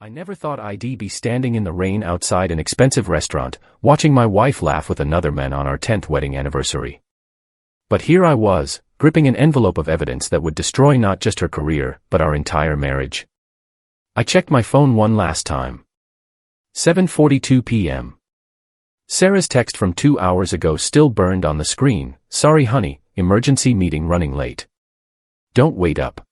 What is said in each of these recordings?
I never thought I'd be standing in the rain outside an expensive restaurant, watching my wife laugh with another man on our 10th wedding anniversary. But here I was, gripping an envelope of evidence that would destroy not just her career, but our entire marriage. I checked my phone one last time. 7:42 p.m. Sarah's text from 2 hours ago still burned on the screen. "Sorry honey, emergency meeting running late. Don't wait up."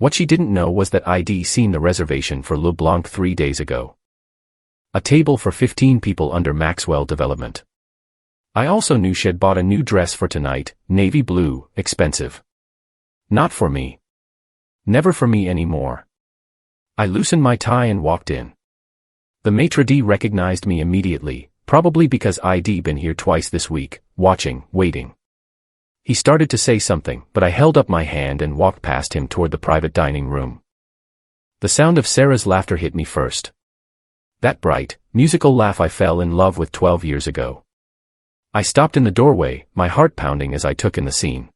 What she didn't know was that I'd seen the reservation for Le Blanc 3 days ago. A table for 15 people under Maxwell Development. I also knew she'd bought a new dress for tonight, navy blue, expensive. Not for me. Never for me anymore. I loosened my tie and walked in. The maitre d' recognized me immediately, probably because I'd been here twice this week, watching, waiting. He started to say something, but I held up my hand and walked past him toward the private dining room. The sound of Sarah's laughter hit me first. That bright, musical laugh I fell in love with 12 years ago. I stopped in the doorway, my heart pounding as I took in the scene.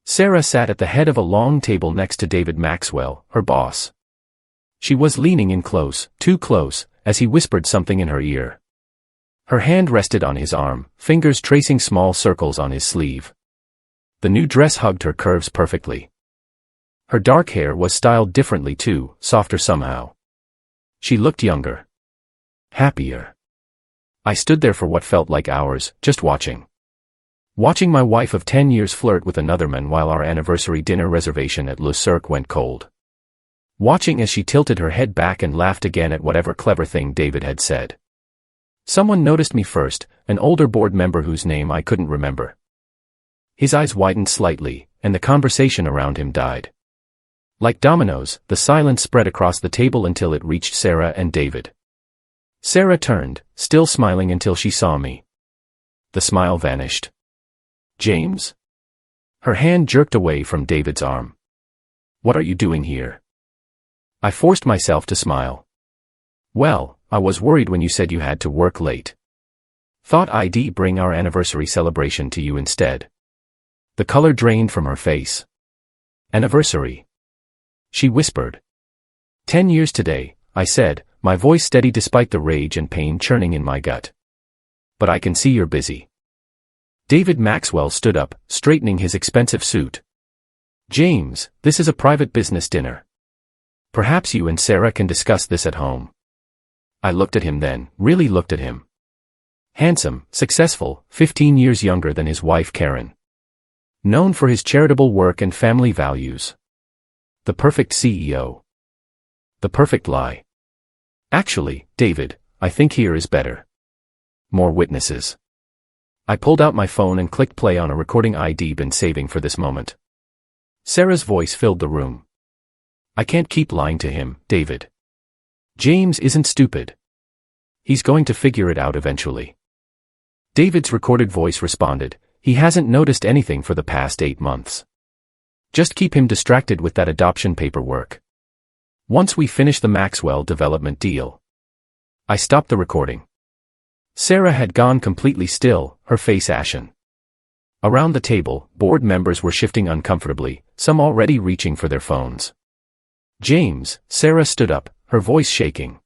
Sarah sat at the head of a long table next to David Maxwell, her boss. She was leaning in close, too close, as he whispered something in her ear. Her hand rested on his arm, fingers tracing small circles on his sleeve. The new dress hugged her curves perfectly. Her dark hair was styled differently too, softer somehow. She looked younger. Happier. I stood there for what felt like hours, just watching. Watching my wife of 10 years flirt with another man while our anniversary dinner reservation at Le Cirque went cold. Watching as she tilted her head back and laughed again at whatever clever thing David had said. Someone noticed me first, an older board member whose name I couldn't remember. His eyes widened slightly, and the conversation around him died. Like dominoes, the silence spread across the table until it reached Sarah and David. Sarah turned, still smiling until she saw me. The smile vanished. "James?" Her hand jerked away from David's arm. "What are you doing here?" I forced myself to smile. "Well, I was worried when you said you had to work late. Thought I'd bring our anniversary celebration to you instead." The color drained from her face. "Anniversary?" she whispered. 10 years today, I said, my voice steady despite the rage and pain churning in my gut. "But I can see you're busy." David Maxwell stood up, straightening his expensive suit. "James, this is a private business dinner. Perhaps you and Sarah can discuss this at home." I looked at him then, really looked at him. Handsome, successful, 15 years younger than his wife Karen. Known for his charitable work and family values. The perfect CEO. The perfect lie. "Actually, David, I think here is better. More witnesses." I pulled out my phone and clicked play on a recording I'd been saving for this moment. Sarah's voice filled the room. "I can't keep lying to him, David. James isn't stupid. He's going to figure it out eventually." David's recorded voice responded, "He hasn't noticed anything for the past 8 months. Just keep him distracted with that adoption paperwork. Once we finish the Maxwell Development deal." I stopped the recording. Sarah had gone completely still, her face ashen. Around the table, board members were shifting uncomfortably, some already reaching for their phones. "James," Sarah stood up, her voice shaking.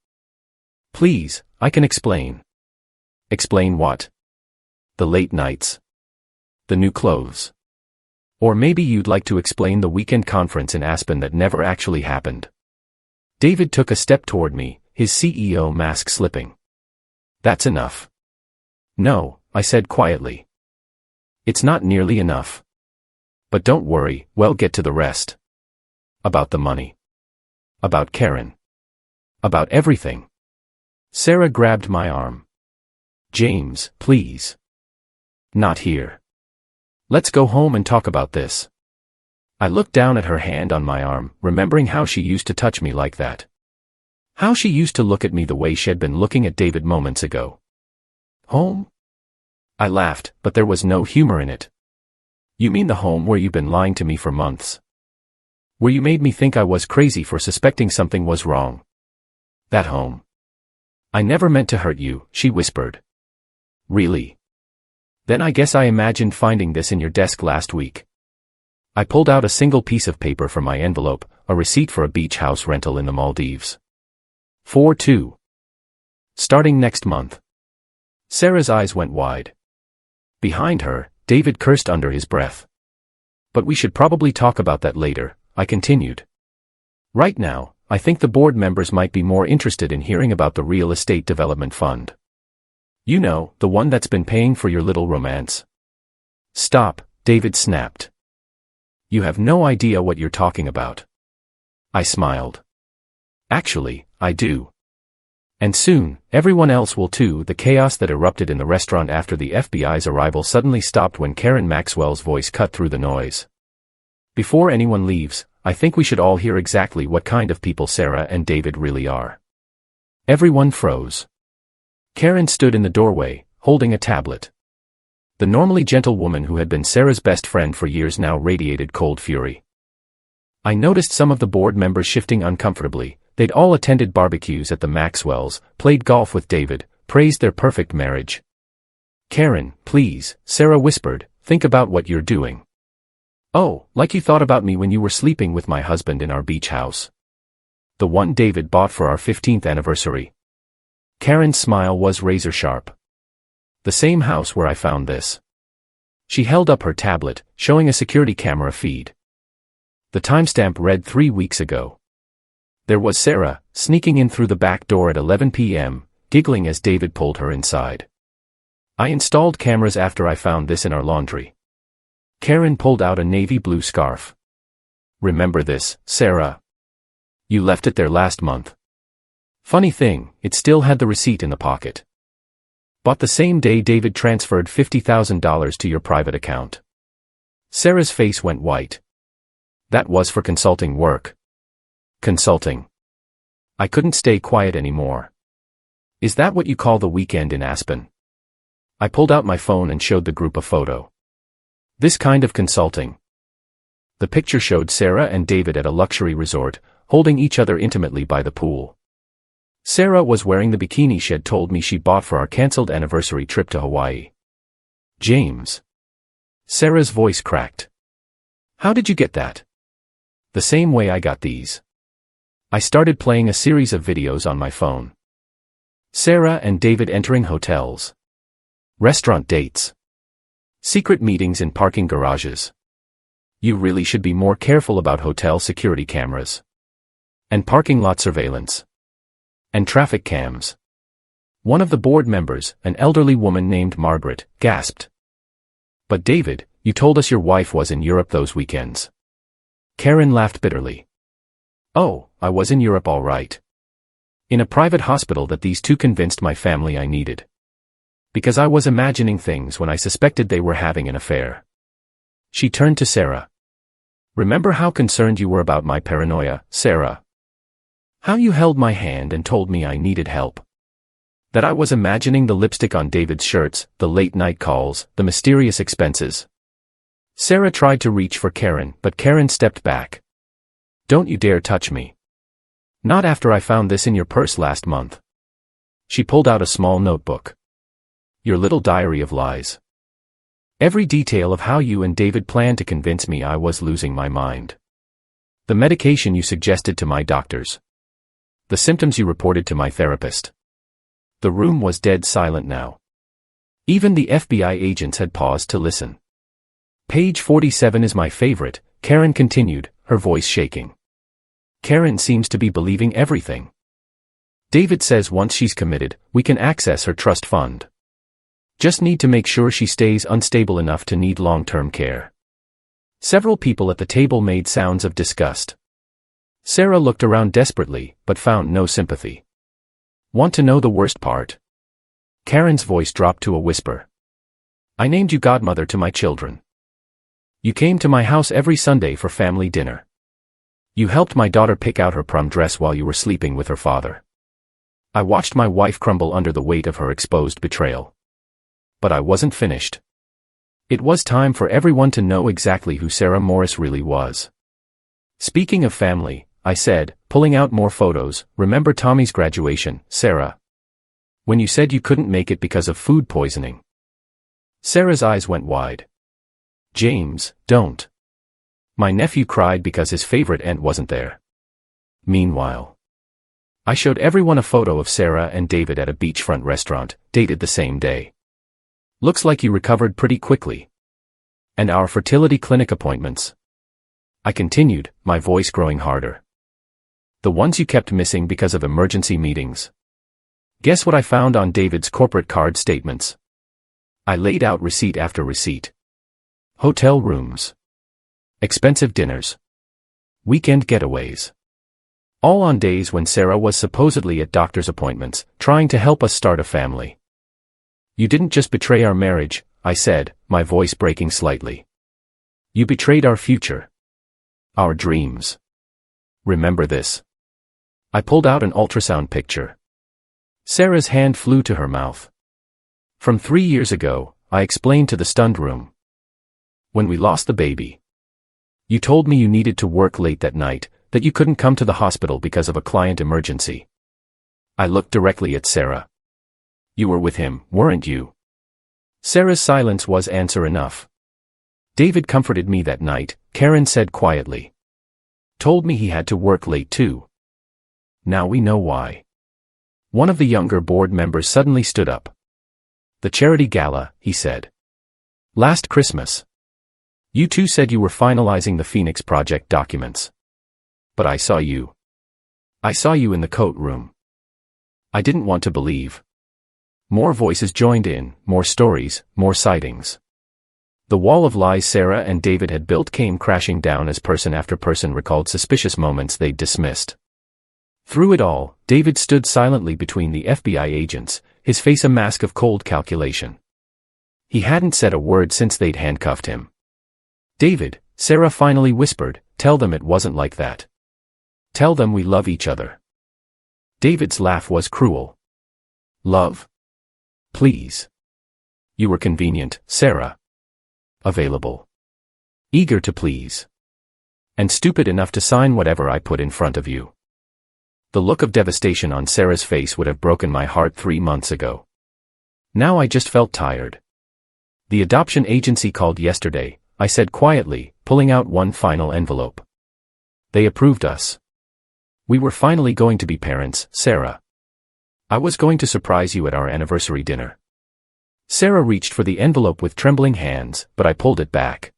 "Please, I can explain." "Explain what?" "The late nights. The new clothes. Or maybe you'd like to explain the weekend conference in Aspen that never actually happened." David took a step toward me, his CEO mask slipping. "That's enough." "No," I said quietly. "It's not nearly enough. But don't worry, we'll get to the rest. About the money. About Karen. About everything." Sarah grabbed my arm. "James, please. Not here. Let's go home and talk about this." I looked down at her hand on my arm, remembering how she used to touch me like that. How she used to look at me the way she'd been looking at David moments ago. "Home?" I laughed, but there was no humor in it. "You mean the home where you've been lying to me for months? Where you made me think I was crazy for suspecting something was wrong? That home." "I never meant to hurt you," she whispered. "Really? Then I guess I imagined finding this in your desk last week." I pulled out a single piece of paper from my envelope, a receipt for a beach house rental in the Maldives. 4-2. Starting next month. Sarah's eyes went wide. Behind her, David cursed under his breath. But we should probably talk about that later, I continued. Right now, I think the board members might be more interested in hearing about the real estate development fund. You know, the one that's been paying for your little romance. Stop, David snapped. You have no idea what you're talking about. I smiled. Actually, I do. And soon, everyone else will too. The chaos that erupted in the restaurant after the FBI's arrival suddenly stopped when Karen Maxwell's voice cut through the noise. Before anyone leaves, I think we should all hear exactly what kind of people Sarah and David really are. Everyone froze. Karen stood in the doorway, holding a tablet. The normally gentle woman who had been Sarah's best friend for years now radiated cold fury. I noticed some of the board members shifting uncomfortably. They'd all attended barbecues at the Maxwells, played golf with David, praised their perfect marriage. Karen, please, Sarah whispered, think about what you're doing. Oh, like you thought about me when you were sleeping with my husband in our beach house. The one David bought for our 15th anniversary. Karen's smile was razor sharp. The same house where I found this. She held up her tablet, showing a security camera feed. The timestamp read 3 weeks ago. There was Sarah, sneaking in through the back door at 11 p.m., giggling as David pulled her inside. I installed cameras after I found this in our laundry. Karen pulled out a navy blue scarf. Remember this, Sarah? You left it there last month. Funny thing, it still had the receipt in the pocket. Bought the same day David transferred $50,000 to your private account. Sarah's face went white. That was for consulting work. Consulting. I couldn't stay quiet anymore. Is that what you call the weekend in Aspen? I pulled out my phone and showed the group a photo. This kind of consulting. The picture showed Sarah and David at a luxury resort, holding each other intimately by the pool. Sarah was wearing the bikini she had told me she bought for our cancelled anniversary trip to Hawaii. James. Sarah's voice cracked. How did you get that? The same way I got these. I started playing a series of videos on my phone. Sarah and David entering hotels. Restaurant dates. Secret meetings in parking garages. You really should be more careful about hotel security cameras. And parking lot surveillance. And traffic cams. One of the board members, an elderly woman named Margaret, gasped. But David, you told us your wife was in Europe those weekends. Karen laughed bitterly. Oh, I was in Europe all right. In a private hospital that these two convinced my family I needed. Because I was imagining things when I suspected they were having an affair. She turned to Sarah. Remember how concerned you were about my paranoia, Sarah? How you held my hand and told me I needed help. That I was imagining the lipstick on David's shirts, the late-night calls, the mysterious expenses. Sarah tried to reach for Karen, but Karen stepped back. Don't you dare touch me. Not after I found this in your purse last month. She pulled out a small notebook. Your little diary of lies. Every detail of how you and David planned to convince me I was losing my mind. The medication you suggested to my doctors. The symptoms you reported to my therapist. The room was dead silent now. Even the FBI agents had paused to listen. Page 47 is my favorite, Karen continued, her voice shaking. Karen seems to be believing everything. David says once she's committed, we can access her trust fund. Just need to make sure she stays unstable enough to need long-term care. Several people at the table made sounds of disgust. Sarah looked around desperately, but found no sympathy. Want to know the worst part? Karen's voice dropped to a whisper. I named you godmother to my children. You came to my house every Sunday for family dinner. You helped my daughter pick out her prom dress while you were sleeping with her father. I watched my wife crumble under the weight of her exposed betrayal. But I wasn't finished. It was time for everyone to know exactly who Sarah Morris really was. Speaking of family, I said, pulling out more photos, remember Tommy's graduation, Sarah? When you said you couldn't make it because of food poisoning. Sarah's eyes went wide. James, don't. My nephew cried because his favorite aunt wasn't there. Meanwhile, I showed everyone a photo of Sarah and David at a beachfront restaurant, dated the same day. Looks like you recovered pretty quickly. And our fertility clinic appointments? I continued, my voice growing harder. The ones you kept missing because of emergency meetings. Guess what I found on David's corporate card statements? I laid out receipt after receipt. Hotel rooms. Expensive dinners. Weekend getaways. All on days when Sarah was supposedly at doctor's appointments, trying to help us start a family. You didn't just betray our marriage, I said, my voice breaking slightly. You betrayed our future. Our dreams. Remember this. I pulled out an ultrasound picture. Sarah's hand flew to her mouth. From 3 years ago, I explained to the stunned room. When we lost the baby. You told me you needed to work late that night, that you couldn't come to the hospital because of a client emergency. I looked directly at Sarah. You were with him, weren't you? Sarah's silence was answer enough. David comforted me that night, Karen said quietly. Told me he had to work late too. Now we know why. One of the younger board members suddenly stood up. The charity gala, he said. Last Christmas. You two said you were finalizing the Phoenix Project documents. But I saw you. I saw you in the coat room. I didn't want to believe. More voices joined in, more stories, more sightings. The wall of lies Sarah and David had built came crashing down as person after person recalled suspicious moments they'd dismissed. Through it all, David stood silently between the FBI agents, his face a mask of cold calculation. He hadn't said a word since they'd handcuffed him. David, Sarah finally whispered, tell them it wasn't like that. Tell them we love each other. David's laugh was cruel. Love? Please. You were convenient, Sarah. Available. Eager to please. And stupid enough to sign whatever I put in front of you. The look of devastation on Sarah's face would have broken my heart 3 months ago. Now I just felt tired. The adoption agency called yesterday, I said quietly, pulling out one final envelope. They approved us. We were finally going to be parents, Sarah. I was going to surprise you at our anniversary dinner. Sarah reached for the envelope with trembling hands, but I pulled it back.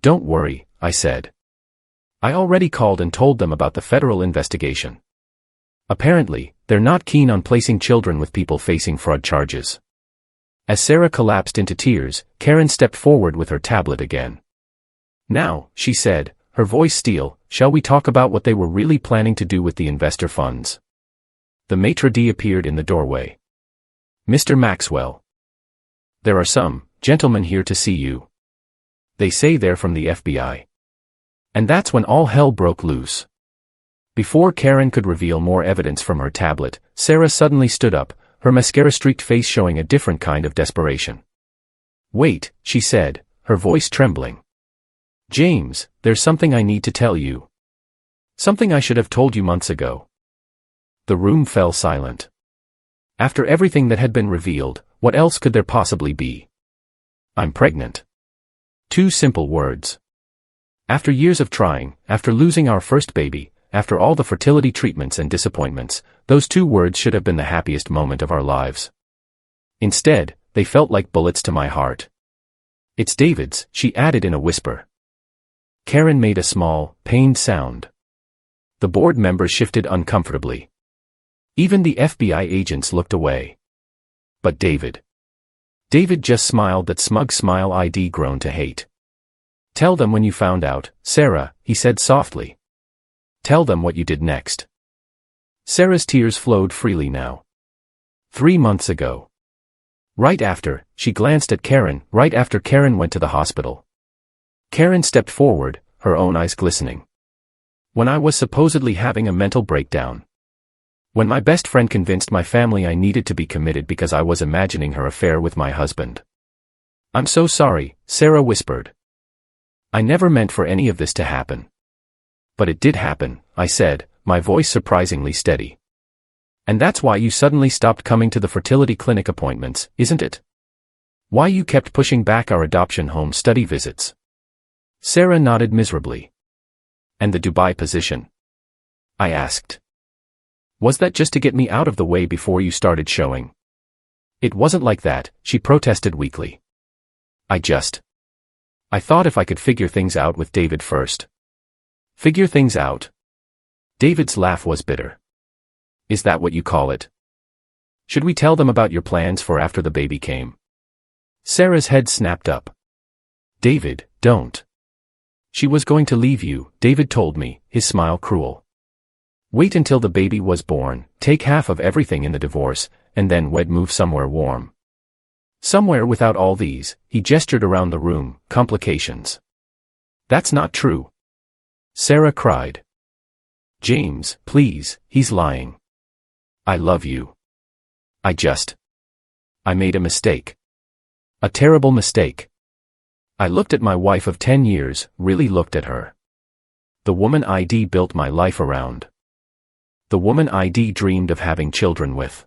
Don't worry, I said. I already called and told them about the federal investigation. Apparently, they're not keen on placing children with people facing fraud charges. As Sarah collapsed into tears, Karen stepped forward with her tablet again. Now, she said, her voice steel, shall we talk about what they were really planning to do with the investor funds? The maitre d' appeared in the doorway. Mr. Maxwell. There are some gentlemen here to see you. They say they're from the FBI. And that's when all hell broke loose. Before Karen could reveal more evidence from her tablet, Sarah suddenly stood up, her mascara-streaked face showing a different kind of desperation. Wait, she said, her voice trembling. James, there's something I need to tell you. Something I should have told you months ago. The room fell silent. After everything that had been revealed, what else could there possibly be? I'm pregnant. 2 simple words. After years of trying, after losing our first baby, after all the fertility treatments and disappointments, those 2 words should have been the happiest moment of our lives. Instead, they felt like bullets to my heart. It's David's, she added in a whisper. Karen made a small, pained sound. The board members shifted uncomfortably. Even the FBI agents looked away. But David. David just smiled that smug smile I'd grown to hate. Tell them when you found out, Sarah, he said softly. Tell them what you did next. Sarah's tears flowed freely now. 3 months ago. Right after, she glanced at Karen, right after Karen went to the hospital. Karen stepped forward, her own eyes glistening. When I was supposedly having a mental breakdown. When my best friend convinced my family I needed to be committed because I was imagining her affair with my husband. I'm so sorry, Sarah whispered. I never meant for any of this to happen. But it did happen, I said, my voice surprisingly steady. And that's why you suddenly stopped coming to the fertility clinic appointments, isn't it? Why you kept pushing back our adoption home study visits. Sarah nodded miserably. And the Dubai position? I asked. Was that just to get me out of the way before you started showing? It wasn't like that, she protested weakly. I thought if I could figure things out with David first. Figure things out? David's laugh was bitter. Is that what you call it? Should we tell them about your plans for after the baby came? Sarah's head snapped up. David, don't. She was going to leave you, David told me, his smile cruel. Wait until the baby was born, take half of everything in the divorce, and then we'd move somewhere warm. Somewhere without all these, he gestured around the room, complications. That's not true. Sarah cried. James, please, he's lying. I love you. I made a mistake. A terrible mistake. I looked at my wife of 10 years, really looked at her. The woman I'd built my life around. The woman I'd dreamed of having children with.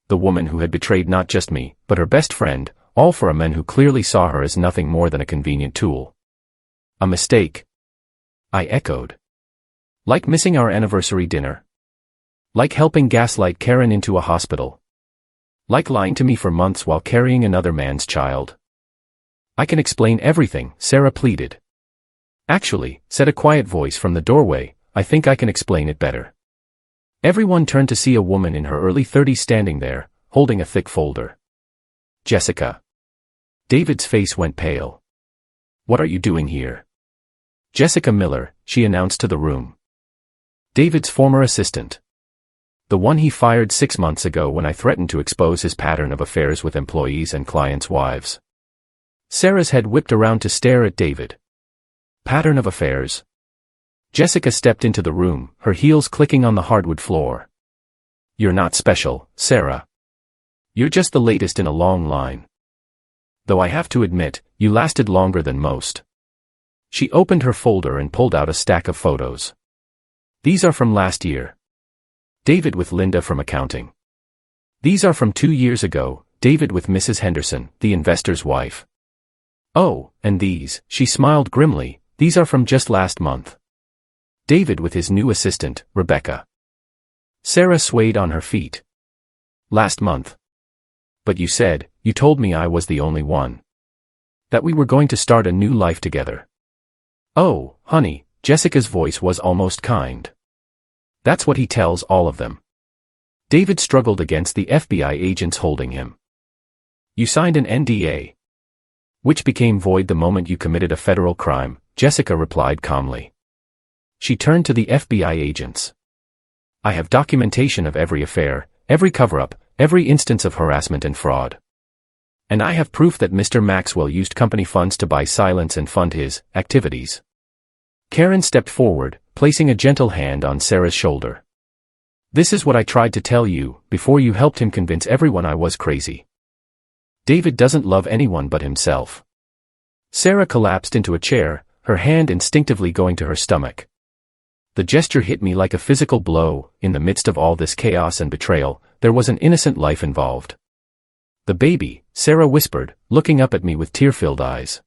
The woman who had betrayed not just me, but her best friend, all for a man who clearly saw her as nothing more than a convenient tool. A mistake. I echoed. Like missing our anniversary dinner. Like helping gaslight Karen into a hospital. Like lying to me for months while carrying another man's child. I can explain everything, Sarah pleaded. Actually, said a quiet voice from the doorway, I think I can explain it better. Everyone turned to see a woman in her early 30s standing there, holding a thick folder. Jessica. David's face went pale. What are you doing here? Jessica Miller, she announced to the room. David's former assistant. The one he fired 6 months ago when I threatened to expose his pattern of affairs with employees and clients' wives. Sarah's head whipped around to stare at David. Pattern of affairs? Jessica stepped into the room, her heels clicking on the hardwood floor. You're not special, Sarah. You're just the latest in a long line. Though I have to admit, you lasted longer than most. She opened her folder and pulled out a stack of photos. These are from last year. David with Linda from accounting. These are from 2 years ago, David with Mrs. Henderson, the investor's wife. Oh, and these, she smiled grimly, these are from just last month. David with his new assistant, Rebecca. Sarah swayed on her feet. Last month. But you told me I was the only one. That we were going to start a new life together. Oh, honey, Jessica's voice was almost kind. That's what he tells all of them. David struggled against the FBI agents holding him. You signed an NDA. Which became void the moment you committed a federal crime, Jessica replied calmly. She turned to the FBI agents. I have documentation of every affair, every cover-up, every instance of harassment and fraud. And I have proof that Mr. Maxwell used company funds to buy silence and fund his activities. Karen stepped forward, placing a gentle hand on Sarah's shoulder. This is what I tried to tell you, before you helped him convince everyone I was crazy. David doesn't love anyone but himself. Sarah collapsed into a chair, her hand instinctively going to her stomach. The gesture hit me like a physical blow. In the midst of all this chaos and betrayal, there was an innocent life involved. The baby, Sarah whispered, looking up at me with tear-filled eyes.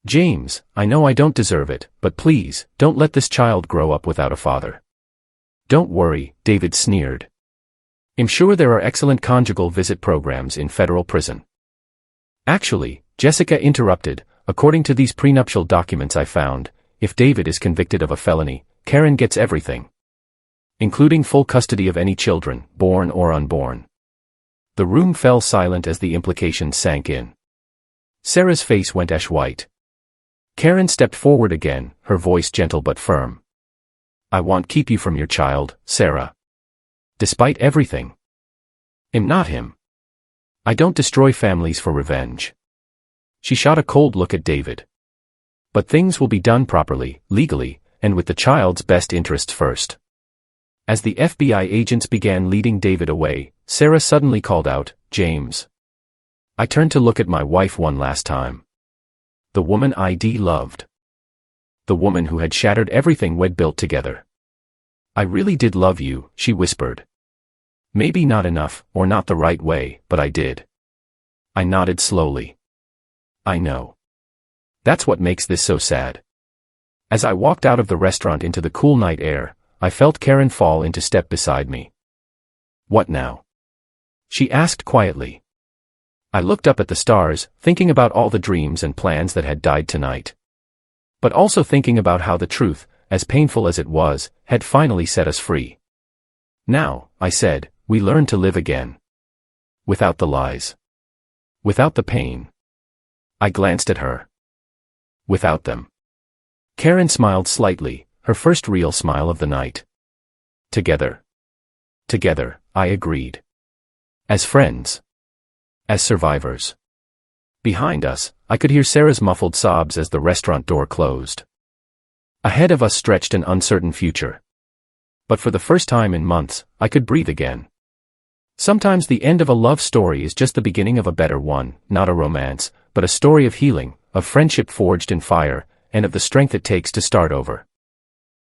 James, I know I don't deserve it, but please, don't let this child grow up without a father. Don't worry, David sneered. I'm sure there are excellent conjugal visit programs in federal prison. Actually, Jessica interrupted, according to these prenuptial documents I found, if David is convicted of a felony, Karen gets everything. Including full custody of any children, born or unborn. The room fell silent as the implications sank in. Sarah's face went ash-white. Karen stepped forward again, her voice gentle but firm. I won't keep you from your child, Sarah. Despite everything. I'm not him. I don't destroy families for revenge. She shot a cold look at David. But things will be done properly, legally, and with the child's best interests first. As the FBI agents began leading David away, Sarah suddenly called out, James. I turned to look at my wife one last time. The woman I'd loved. The woman who had shattered everything we'd built together. I really did love you, she whispered. Maybe not enough, or not the right way, but I did. I nodded slowly. I know. That's what makes this so sad. As I walked out of the restaurant into the cool night air, I felt Karen fall into step beside me. "What now?" she asked quietly. I looked up at the stars, thinking about all the dreams and plans that had died tonight. But also thinking about how the truth, as painful as it was, had finally set us free. "Now," I said, "we learn to live again. Without the lies. Without the pain." I glanced at her. "Without them." Karen smiled slightly, her first real smile of the night. "Together." "Together," I agreed. "As friends. As survivors." Behind us, I could hear Sarah's muffled sobs as the restaurant door closed. Ahead of us stretched an uncertain future. But for the first time in months, I could breathe again. Sometimes the end of a love story is just the beginning of a better one, not a romance, but a story of healing, of friendship forged in fire, and of the strength it takes to start over.